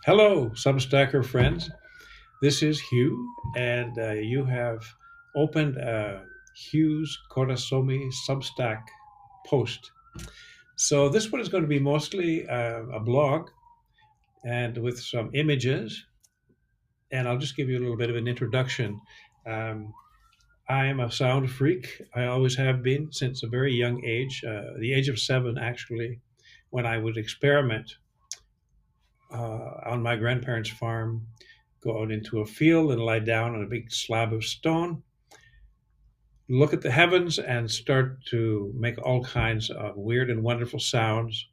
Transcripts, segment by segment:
Hello, Substacker friends. This is Hugh, and you have opened Hugh's Korasomi Substack post. So this one is going to be mostly a blog and with some images, and I'll just give you a little bit of an introduction. Um, I am a sound freak. I always have been since a very young age, the age of 7 actually, when I would experiment on my grandparents' farm, go out into a field and lie down on a big slab of stone, look at the heavens, and start to make all kinds of weird and wonderful sounds.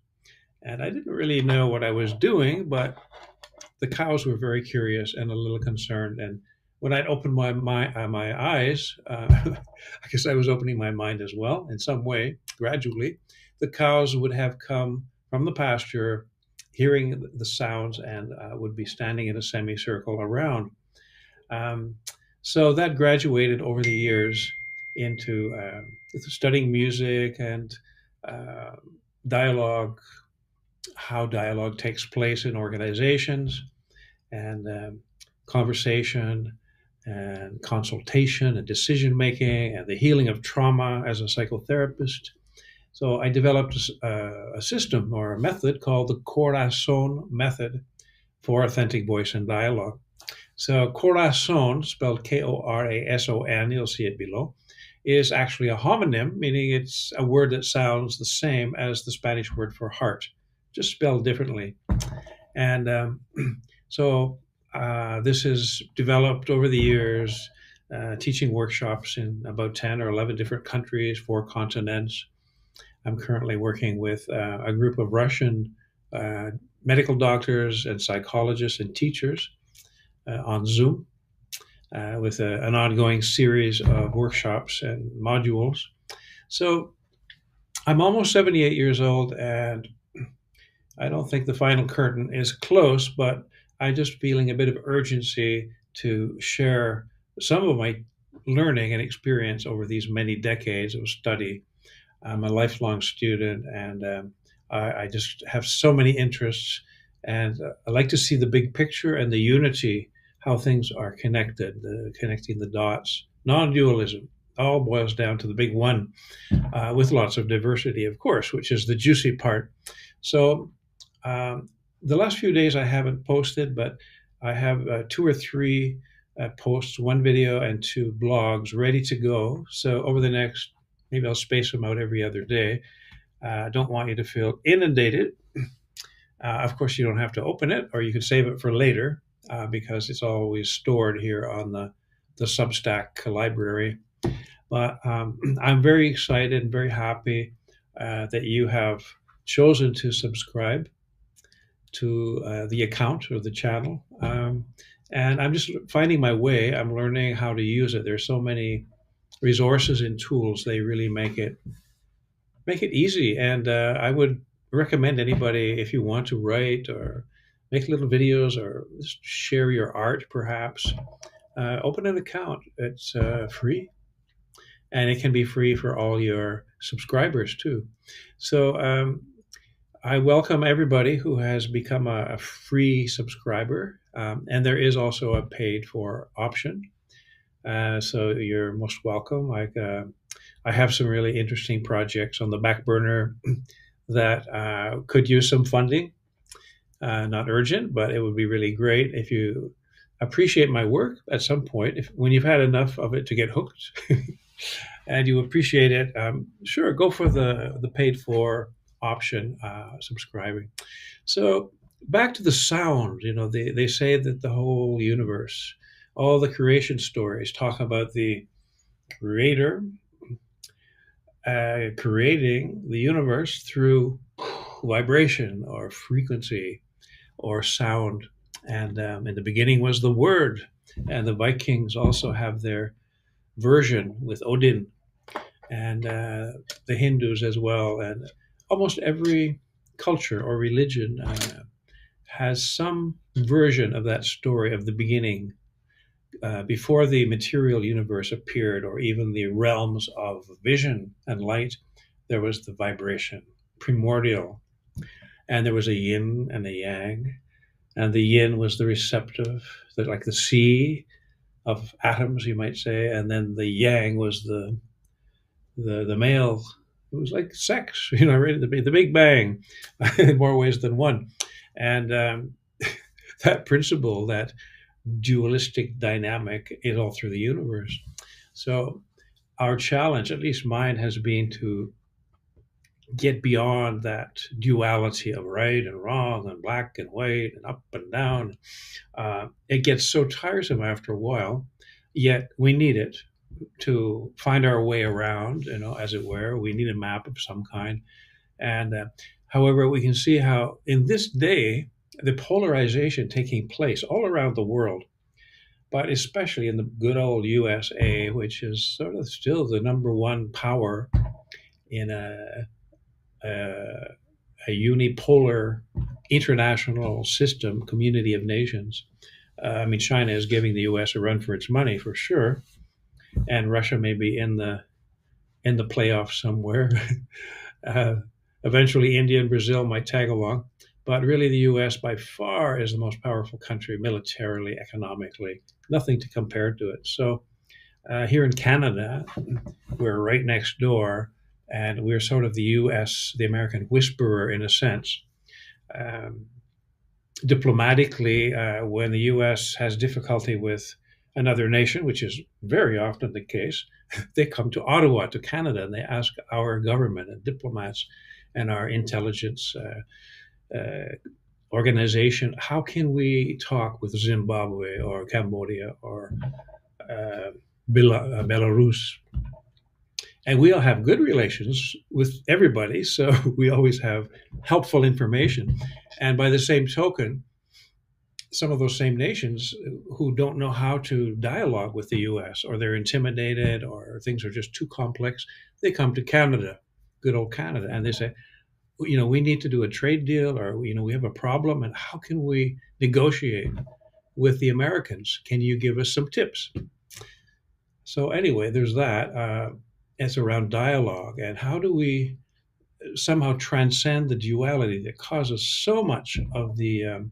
And I didn't really know what I was doing, but the cows were very curious and a little concerned. And when I'd open my eyes, I guess I was opening my mind as well in some way, gradually. The cows would have come from the pasture, hearing the sounds, and would be standing in a semicircle around. Um, so that graduated over the years into studying music and uh, dialogue, how dialogue takes place in organizations, and conversation and consultation and decision making and the healing of trauma as a psychotherapist. So I developed a system or a method called the Corazon method for authentic voice and dialogue. So corazon, spelled Korason, you'll see it below, is actually a homonym, meaning it's a word that sounds the same as the Spanish word for heart, just spelled differently. And so this is developed over the years, teaching workshops in about 10 or 11 different countries, 4 continents. I'm currently working with a group of Russian medical doctors and psychologists and teachers on Zoom with an ongoing series of workshops and modules. So I'm almost 78 years old, and I don't think the final curtain is close, but I'm just feeling a bit of urgency to share some of my learning and experience over these many decades of study. I'm a lifelong student, and I just have so many interests, and I like to see the big picture and the unity, how things are connected, connecting the dots. Non-dualism all boils down to the big one, with lots of diversity, of course, which is the juicy part. So um, the last few days I haven't posted, but I have 2 or 3 posts, 1 video, and 2 blogs ready to go. So over the next, maybe I'll space them out every other day. I don't want you to feel inundated. Of course, you don't have to open it, or you can save it for later because it's always stored here on the Substack library. But I'm very excited and very happy that you have chosen to subscribe to the account or the channel. And I'm just finding my way. I'm learning how to use it. There's so many resources and tools. They really make it easy. And I would recommend anybody, if you want to write or make little videos or just share your art, perhaps, open an account. It's free, and it can be free for all your subscribers too. So I welcome everybody who has become a free subscriber, and there is also a paid for option. So you're most welcome. I have some really interesting projects on the back burner that could use some funding. Not urgent, but it would be really great if you appreciate my work at some point. If when you've had enough of it to get hooked, and you appreciate it, sure, go for the paid for option, subscribing. So back to the sound. They say that the whole universe, all the creation stories talk about the creator creating the universe through vibration or frequency or sound. And in the beginning was the word. And the Vikings also have their version with Odin, and the Hindus as well. And almost every culture or religion has some version of that story of the beginning, before the material universe appeared, or even the realms of vision and light. There was the vibration, primordial, and there was a yin and a yang. and the yin was the receptive, like the sea of atoms, you might say, and then the yang was the male. It was like sex, right at the Big Bang, in more ways than one, and that principle, that dualistic dynamic, is all through the universe. So our challenge, at least mine, has been to get beyond that duality of right and wrong and black and white and up and down. It gets so tiresome after a while, yet we need it to find our way around, as it were. We need a map of some kind. And however, we can see how in this day, the polarization taking place all around the world, but especially in the good old USA, which is sort of still the number one power in a, a unipolar international system, community of nations. I mean, China is giving the U.S. a run for its money for sure, and Russia may be in the playoffs somewhere. uh, Eventually, India and Brazil might tag along, but really, the U.S. by far is the most powerful country militarily, economically. Nothing to compare to it. So here in Canada, we're right next door, and we're sort of the U.S., the American whisperer in a sense. Um, Diplomatically, when the U.S. has difficulty with another nation, which is very often the case, they come to Ottawa, to Canada, and they ask our government and diplomats and our intelligence organization, how can we talk with Zimbabwe or Cambodia or uh, Belarus? And we all have good relations with everybody, so we always have helpful information. And by the same token, some of those same nations who don't know how to dialogue with the US, or they're intimidated, or things are just too complex, they come to Canada, good old Canada, and they say, we need to do a trade deal, or, we have a problem, and how can we negotiate with the Americans? Can you give us some tips? So, anyway, there's that. It's around dialogue, and how do we somehow transcend the duality that causes so much of the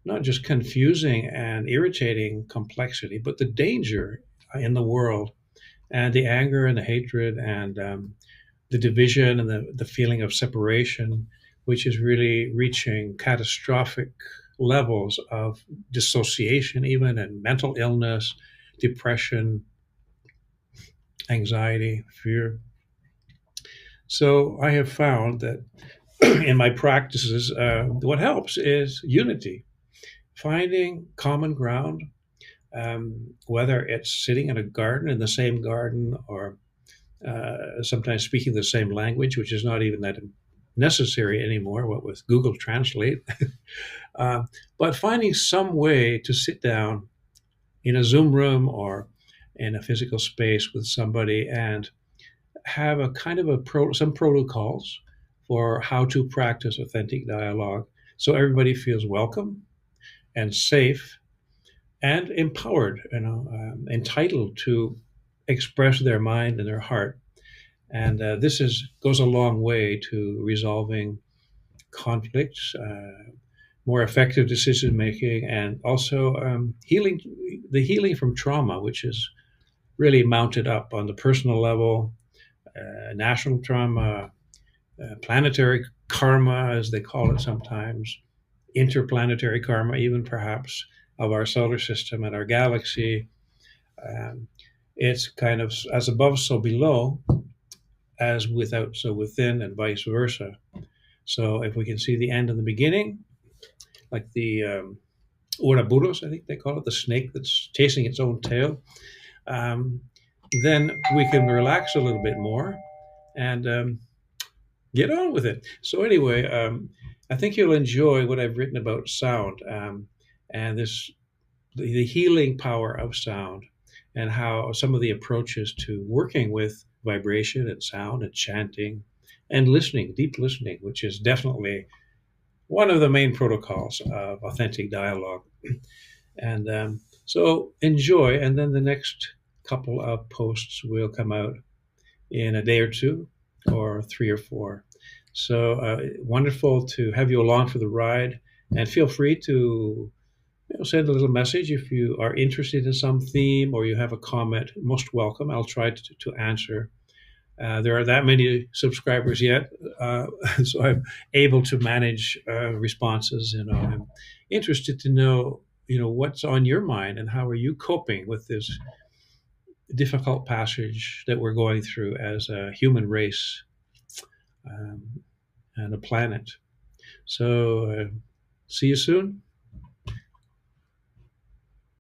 not just confusing and irritating complexity, but the danger in the world, and the anger and the hatred, and the division, and the feeling of separation, which is really reaching catastrophic levels of dissociation, even, and mental illness, depression, anxiety, fear. So I have found that in my practices, what helps is unity, finding common ground, whether it's sitting in a garden, in the same garden, or sometimes speaking the same language, which is not even that necessary anymore, what with Google Translate. uh, but finding some way to sit down in a Zoom room or in a physical space with somebody and have a kind of some protocols for how to practice authentic dialogue, so everybody feels welcome and safe and empowered, entitled to express their mind and their heart. And goes a long way to resolving conflicts, more effective decision making, and also healing from trauma, which is really mounted up on the personal level, national trauma, planetary karma, as they call it sometimes, interplanetary karma, even perhaps, of our solar system and our galaxy. Um, it's kind of as above, so below, as without, so within, and vice versa. So if we can see the end and the beginning, like the Ouroboros, I think they call it, the snake that's chasing its own tail, um, then we can relax a little bit more and get on with it. So anyway, I think you'll enjoy what I've written about sound, and the healing power of sound, and how some of the approaches to working with vibration and sound and chanting and listening, deep listening, which is definitely one of the main protocols of authentic dialogue. And so enjoy, and then the next couple of posts will come out in a day or two, or 3 or 4. So wonderful to have you along for the ride. And feel free to send a little message if you are interested in some theme or you have a comment. Most welcome. I'll try to answer. There are that many subscribers yet, so I'm able to manage responses. I'm interested to know, what's on your mind and how are you coping with this difficult passage that we're going through as a human race um, and a planet. So, see you soon.